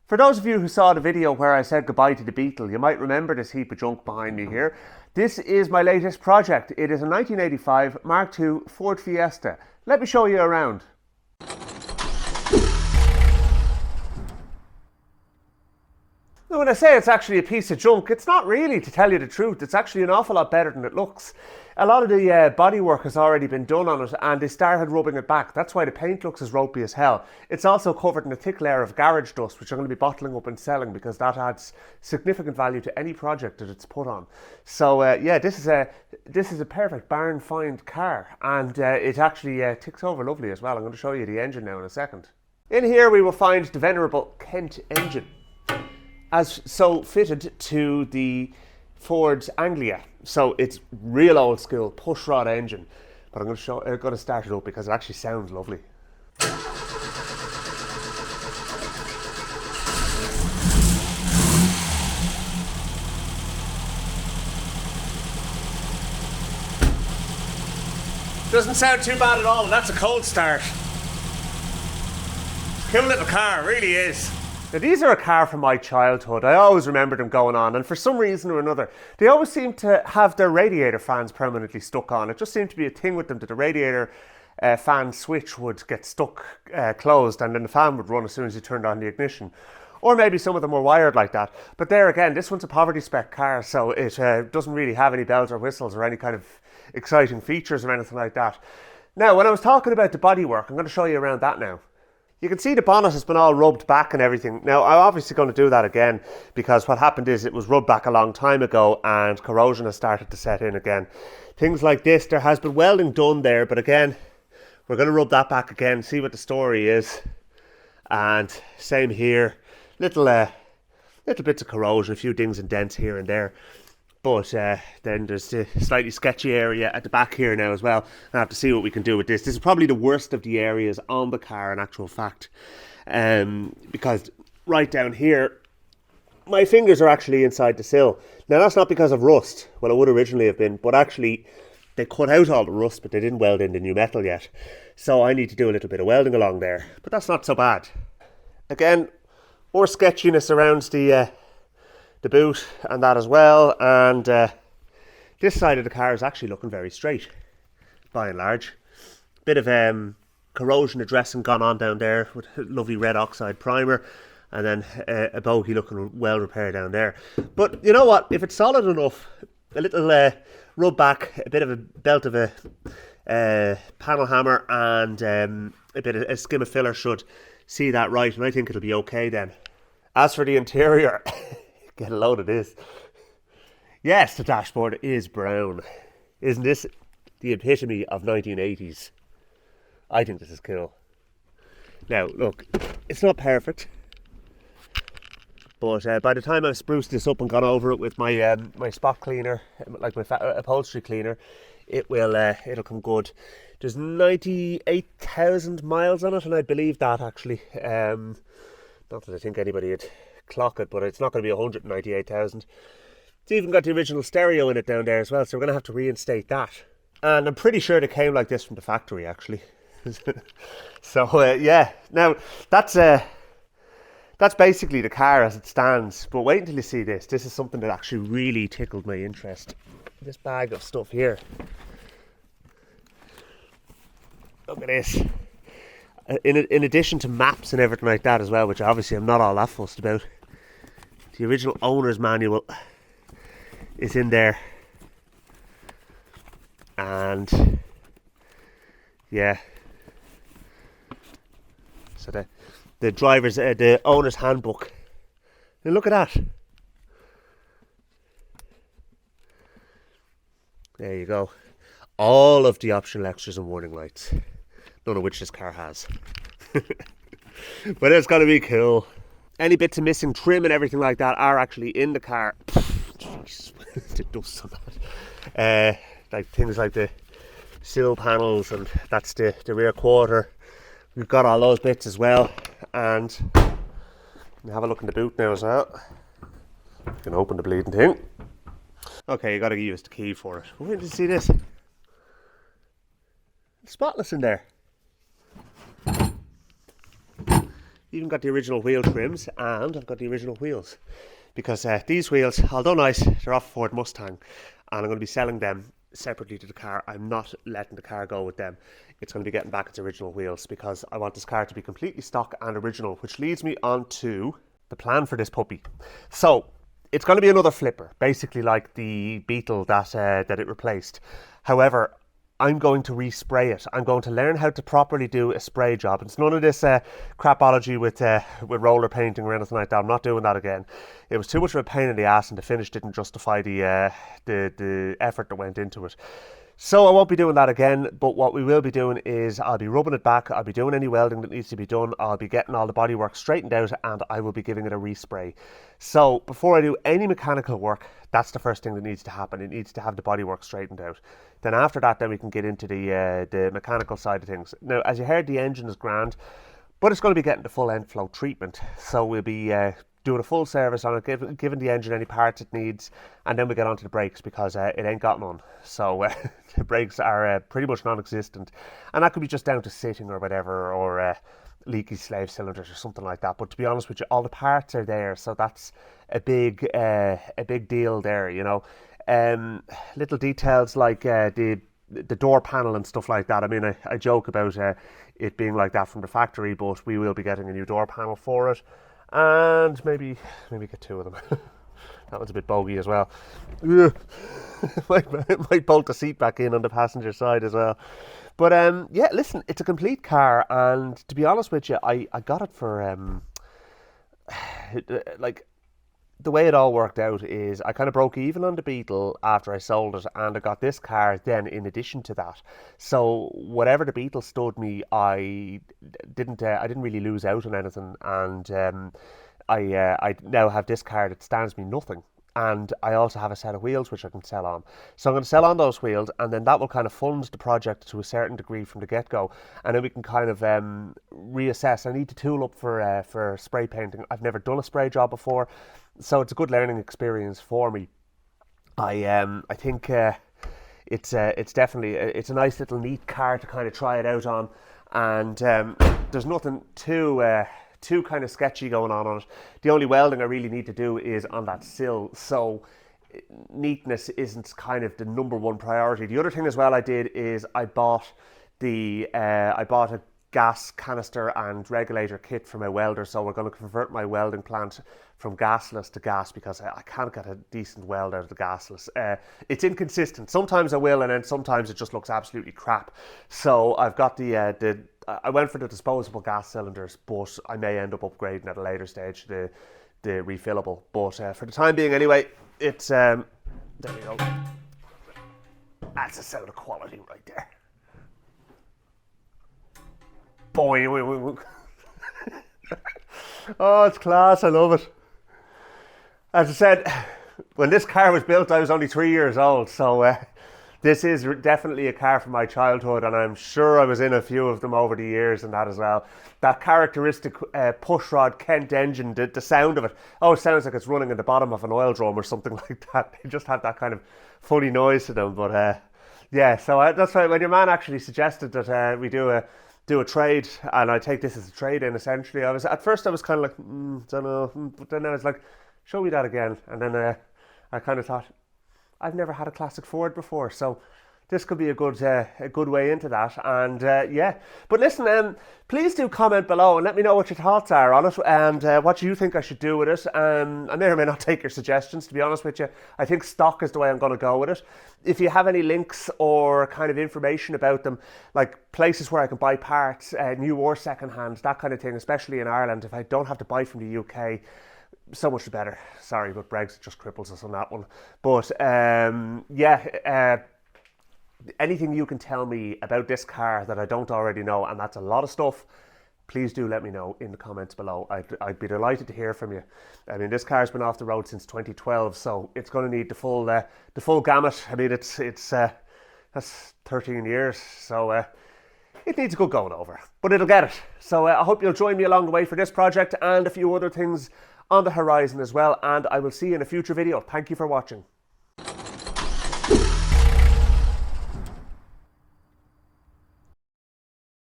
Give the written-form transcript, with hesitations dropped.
For those of you who saw the video where I said goodbye to the Beetle, you might remember this heap of junk behind me here. This is my latest project. It is a 1985 Mark II Ford Fiesta. Let me show you around. Now, when I say it's actually a piece of junk, it's not really, to tell you the truth. It's actually an awful lot better than it looks. A lot of the bodywork has already been done on it and they started rubbing it back. That's why the paint looks as ropey as hell. It's also covered in a thick layer of garage dust, which I'm going to be bottling up and selling because that adds significant value to any project that it's put on. So yeah, this is a perfect barn find car, and it actually ticks over lovely as well. I'm going to show you the engine now in a second. In here we will find the venerable Kent engine, as so fitted to the Ford's Anglia. So it's real old school push rod engine, but I'm going to start it up because it actually sounds lovely. Doesn't sound too bad at all, and that's a cold start. Cool little car, really is. Now, these are a car from my childhood. I always remember them going on, and for some reason or another, they always seem to have their radiator fans permanently stuck on. It just seemed to be a thing with them that the radiator fan switch would get stuck closed, and then the fan would run as soon as you turned on the ignition. Or maybe some of them were wired like that. But there again, this one's a poverty spec car, so it doesn't really have any bells or whistles or any kind of exciting features or anything like that. Now, when I was talking about the bodywork, I'm going to show you around that now. You can see the bonnet has been all rubbed back and everything. Now, I'm obviously going to do that again because what happened is it was rubbed back a long time ago and corrosion has started to set in again. Things like this, there has been welding done there, but again, we're going to rub that back again, see what the story is. And same here, little bits of corrosion, a few dings and dents here and there. But then there's the slightly sketchy area at the back here now as well. I have to see what we can do with this. This is probably the worst of the areas on the car in actual fact. Because right down here, my fingers are actually inside the sill. Now that's not because of rust. Well, it would originally have been, but actually they cut out all the rust, but they didn't weld in the new metal yet. So I need to do a little bit of welding along there. But that's not so bad. Again, more sketchiness around the boot and that as well, and this side of the car is actually looking very straight by and large. Bit of corrosion addressing gone on down there with a lovely red oxide primer, and then a bogey looking well repaired down there. But you know what, if it's solid enough, a little rub back, a bit of a belt of a panel hammer and a bit of a skim of filler should see that right, and I think it'll be okay then. As for the interior, get a load of this. Yes, the dashboard is brown. Isn't this the epitome of 1980s? I think this is cool. Now, look, it's not perfect, but by the time I've spruced this up and gone over it with my my spot cleaner, like my upholstery cleaner, it'll come good. There's 98,000 miles on it, and I believe that actually. Not that I think anybody would clock it, but it's not going to be 198,000. It's even got the original stereo in it down there as well, so we're going to have to reinstate that. And I'm pretty sure they came like this from the factory, actually. So yeah, now that's basically the car as it stands. But wait until you see this. This is something that actually really tickled my interest. This bag of stuff here. Look at this. In addition to maps and everything like that as well, which obviously I'm not all that fussed about, the original owner's manual is in there, and yeah, so the owner's handbook. And look at that. There you go. All of the optional extras and warning lights. None of which this car has. But it's going to be cool. Any bits of missing trim and everything like that are actually in the car. Jeez, the dust on that. Like things like the sill panels, and that's the rear quarter. We've got all those bits as well. And have a look in the boot now as well. You can open the bleeding thing. Okay, you got to use the key for it. Wait till you see this. It's spotless in there. Even got the original wheel trims, and I've got the original wheels. Because these wheels, although nice, they're off Ford Mustang, and I'm going to be selling them separately to the car. I'm not letting the car go with them. It's going to be getting back its original wheels because I want this car to be completely stock and original, which leads me on to the plan for this puppy. So it's going to be another flipper, basically like the Beetle that it replaced. However, I'm going to respray it. I'm going to learn how to properly do a spray job. It's none of this crapology with roller painting or anything like that. I'm not doing that again. It was too much of a pain in the ass, and the finish didn't justify the effort that went into it. So I won't be doing that again, but what we will be doing is I'll be rubbing it back, I'll be doing any welding that needs to be done, I'll be getting all the bodywork straightened out, and I will be giving it a respray. So before I do any mechanical work, that's the first thing that needs to happen. It needs to have the bodywork straightened out. Then after that, then we can get into the mechanical side of things. Now, as you heard, the engine is grand, but it's going to be getting the full Endfloat treatment. So we'll be doing a full service on it, giving the engine any parts it needs, and then we get onto the brakes because it ain't got none. So the brakes are pretty much non-existent, and that could be just down to sitting or whatever, or leaky slave cylinders or something like that. But to be honest with you, all the parts are there, so that's a big deal there, you know. Little details like the door panel and stuff like that. I mean, I joke about it being like that from the factory, but we will be getting a new door panel for it. And maybe get two of them. That one's a bit bogey as well. might bolt the seat back in on the passenger side as well. But yeah, listen, it's a complete car, and to be honest with you, I got it for like, the way it all worked out is I kind of broke even on the Beetle after I sold it, and I got this car then in addition to that. So whatever the Beetle stood me, I didn't really lose out on anything, and I now have this car that stands me nothing. And I also have a set of wheels which I can sell on. So I'm going to sell on those wheels, and then that will kind of fund the project to a certain degree from the get-go. And then we can kind of reassess. I need to tool up for spray painting. I've never done a spray job before, so it's a good learning experience for me. I think it's definitely it's a nice little neat car to kind of try it out on, and there's nothing too kind of sketchy going on it. The only welding I really need to do is on that sill, so neatness isn't kind of the number one priority. The other thing as well I did is I bought a gas canister and regulator kit for my welder, so we're going to convert my welding plant from gasless to gas because I can't get a decent weld out of the gasless. It's inconsistent. Sometimes I will, and then sometimes it just looks absolutely crap. So I've got I went for the disposable gas cylinders, but I may end up upgrading at a later stage the refillable. But for the time being anyway, it's there you go. That's a sound of quality right there. Boy. Oh, it's class. I love it. As I said, when this car was built, I was only 3 years old, so this is definitely a car from my childhood, and I'm sure I was in a few of them over the years and that as well. That characteristic pushrod Kent engine, the sound of it, it sounds like it's running in the bottom of an oil drum or something like that. They just have that kind of funny noise to them. But yeah, so that's why when your man actually suggested that we do a trade, and I take this as a trade-in essentially, at first I was kind of like, don't know, but then I was like, show me that again. And then I kind of thought, I've never had a classic Ford before, so this could be a good way into that. And yeah, but listen, please do comment below and let me know what your thoughts are on it, and what you think I should do with it. I may or may not take your suggestions, to be honest with you. I think stock is the way I'm going to go with it. If you have any links or kind of information about them, like places where I can buy parts, new or second hand, that kind of thing, especially in Ireland, if I don't have to buy from the UK, so much the better. Sorry, but Brexit just cripples us on that one. But yeah, anything you can tell me about this car that I don't already know, and that's a lot of stuff, please do let me know in the comments below. I'd be delighted to hear from you. I mean, this car's been off the road since 2012, so it's going to need the full gamut. I mean, that's 13 years, so it needs a good going over, but it'll get it. So I hope you'll join me along the way for this project and a few other things on the horizon as well, and I will see you in a future video. Thank you for watching.